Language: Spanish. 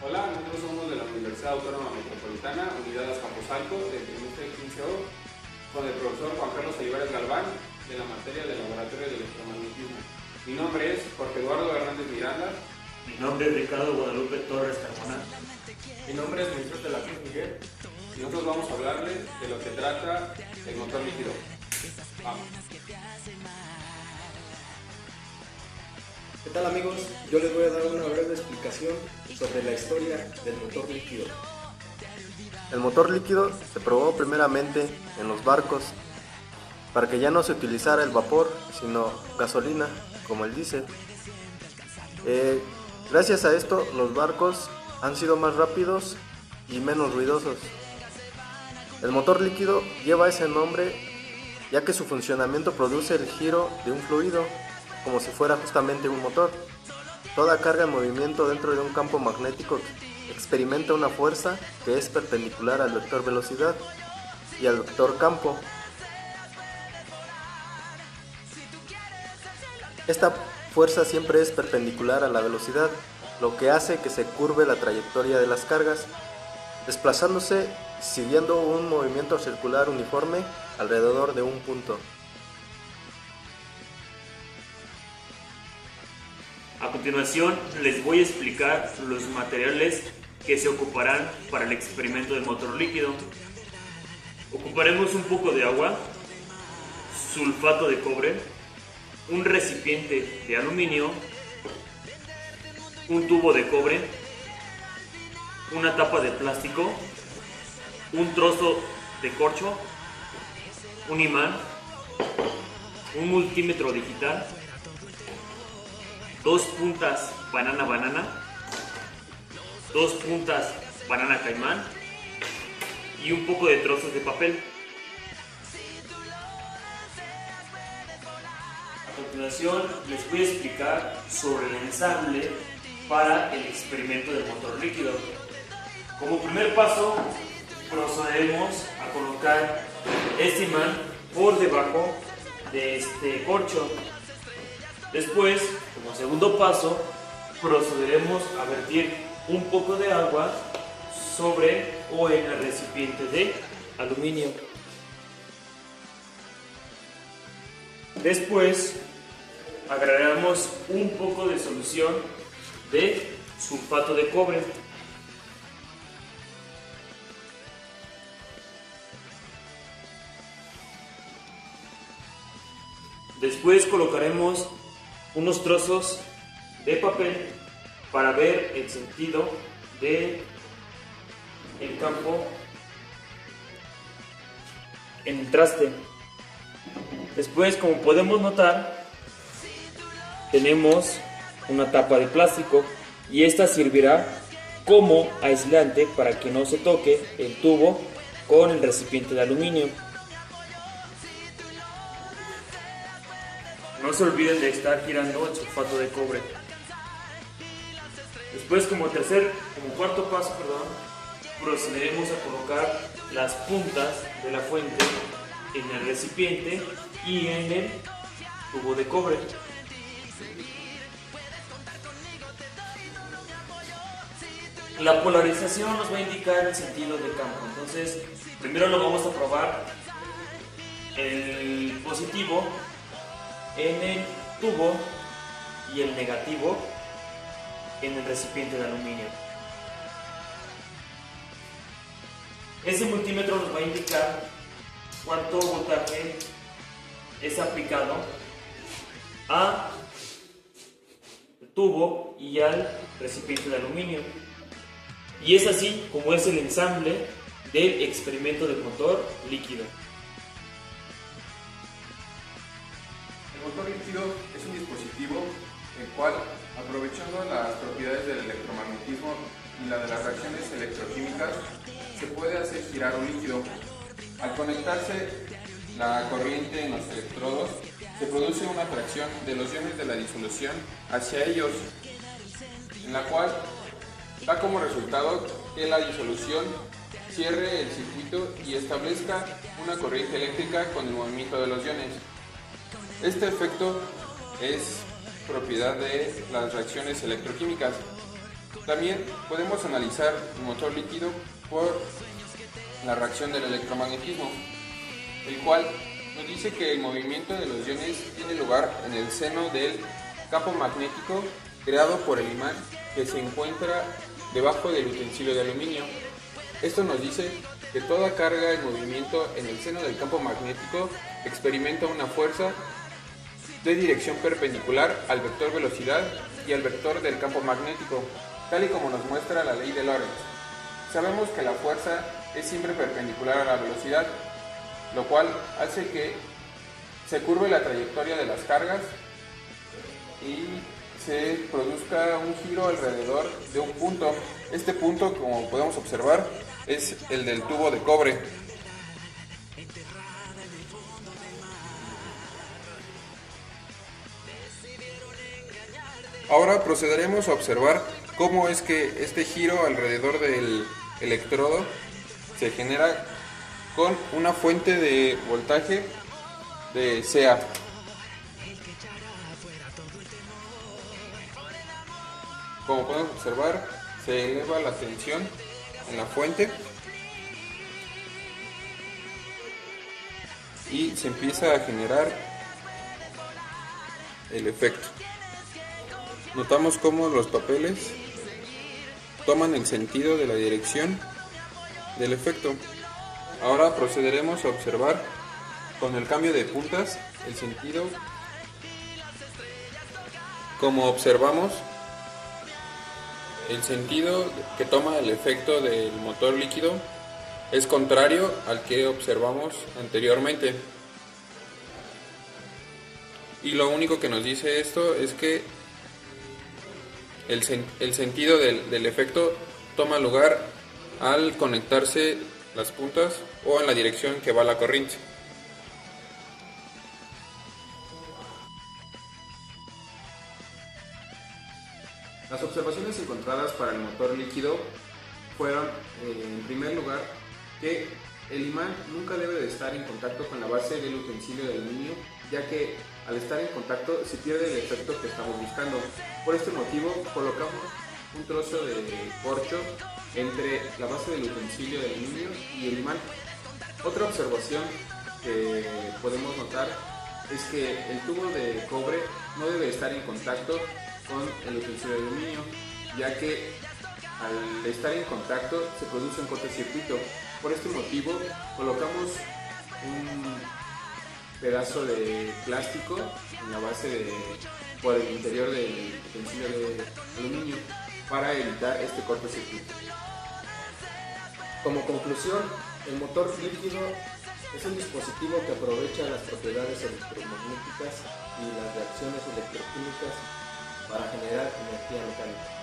Hola, nosotros somos de la Universidad Autónoma Metropolitana, Unidad Azcapotzalco, del trimestre 15O, con el profesor Juan Carlos Olivares Galván, de la materia de Laboratorio de Electromagnetismo. Mi nombre es Jorge Eduardo Hernández Miranda. Mi nombre es Ricardo Guadalupe Torres Carmona. Mi nombre es Moisés de la Cruz Miguel. Y nosotros vamos a hablarles de lo que trata el motor líquido. Vamos. ¿Qué tal, amigos? Yo les voy a dar una breve explicación sobre la historia del motor líquido. El motor líquido se probó primeramente en los barcos para que ya no se utilizara el vapor, sino gasolina, como el diésel. Gracias a esto, los barcos han sido más rápidos y menos ruidosos. El motor líquido lleva ese nombre ya que su funcionamiento produce el giro de un fluido, como si fuera justamente un motor. Toda carga en movimiento dentro de un campo magnético experimenta una fuerza que es perpendicular al vector velocidad y al vector campo. Esta fuerza siempre es perpendicular a la velocidad, lo que hace que se curve la trayectoria de las cargas, desplazándose siguiendo un movimiento circular uniforme alrededor de un punto. A continuación les voy a explicar los materiales que se ocuparán para el experimento del motor líquido. Ocuparemos un poco de agua, sulfato de cobre, un recipiente de aluminio, un tubo de cobre, una tapa de plástico, un trozo de corcho, un imán, un multímetro digital, 2 puntas banana, 2 puntas banana caimán y un poco de trozos de papel. A continuación les voy a explicar sobre el ensamble para el experimento del motor líquido. Como primer paso, procederemos a colocar este imán por debajo de este corcho. Después, como segundo paso, procederemos a vertir un poco de agua sobre o en el recipiente de aluminio. Después, agregaremos un poco de solución de sulfato de cobre. Después colocaremos unos trozos de papel para ver el sentido del campo en el traste. Después, como podemos notar, tenemos una tapa de plástico y esta servirá como aislante para que no se toque el tubo con el recipiente de aluminio. No se olviden de estar girando el sulfato de cobre. Después, como cuarto paso, procederemos a colocar las puntas de la fuente en el recipiente y en el tubo de cobre. La polarización nos va a indicar el sentido de campo. Entonces, primero lo vamos a probar el positivo en el tubo y el negativo en el recipiente de aluminio. Ese multímetro nos va a indicar cuánto voltaje es aplicado al tubo y al recipiente de aluminio. Y es así como es el ensamble del experimento del motor líquido. El motor líquido es un dispositivo el cual, aprovechando las propiedades del electromagnetismo y la de las reacciones electroquímicas, se puede hacer girar un líquido. Al conectarse la corriente en los electrodos, se produce una atracción de los iones de la disolución hacia ellos, en la cual da como resultado que la disolución cierre el circuito y establezca una corriente eléctrica con el movimiento de los iones. Este efecto es propiedad de las reacciones electroquímicas. También podemos analizar el motor líquido por la reacción del electromagnetismo, el cual nos dice que el movimiento de los iones tiene lugar en el seno del campo magnético creado por el imán que se encuentra debajo del utensilio de aluminio. Esto nos dice que toda carga en movimiento en el seno del campo magnético experimenta una fuerza de dirección perpendicular al vector velocidad y al vector del campo magnético, tal y como nos muestra la ley de Lorentz. Sabemos que la fuerza es siempre perpendicular a la velocidad, lo cual hace que se curve la trayectoria de las cargas y se produzca un giro alrededor de un punto. Este punto, como podemos observar, es el del tubo de cobre. Ahora procederemos a observar cómo es que este giro alrededor del electrodo se genera con una fuente de voltaje de CA. Como podemos observar, se eleva la tensión en la fuente y se empieza a generar el efecto. Notamos cómo los papeles toman el sentido de la dirección del efecto. Ahora procederemos a observar con el cambio de puntas el sentido. Como observamos, el sentido que toma el efecto del motor líquido es contrario al que observamos anteriormente. Y lo único que nos dice esto es que el sentido del efecto toma lugar al conectarse las puntas o en la dirección que va la corriente. Las observaciones encontradas para el motor líquido fueron, en primer lugar, que el imán nunca debe de estar en contacto con la base del utensilio de aluminio, ya que al estar en contacto se pierde el efecto que estamos buscando. Por este motivo colocamos un trozo de corcho entre la base del utensilio de aluminio y el imán. Otra observación que podemos notar es que el tubo de cobre no debe estar en contacto con el utensilio de aluminio, ya que al estar en contacto se produce un cortocircuito. Por este motivo colocamos un pedazo de plástico en la base por el interior del utensilio de aluminio para evitar este cortocircuito. Como conclusión, el motor líquido es un dispositivo que aprovecha las propiedades electromagnéticas y las reacciones electroquímicas para generar energía mecánica.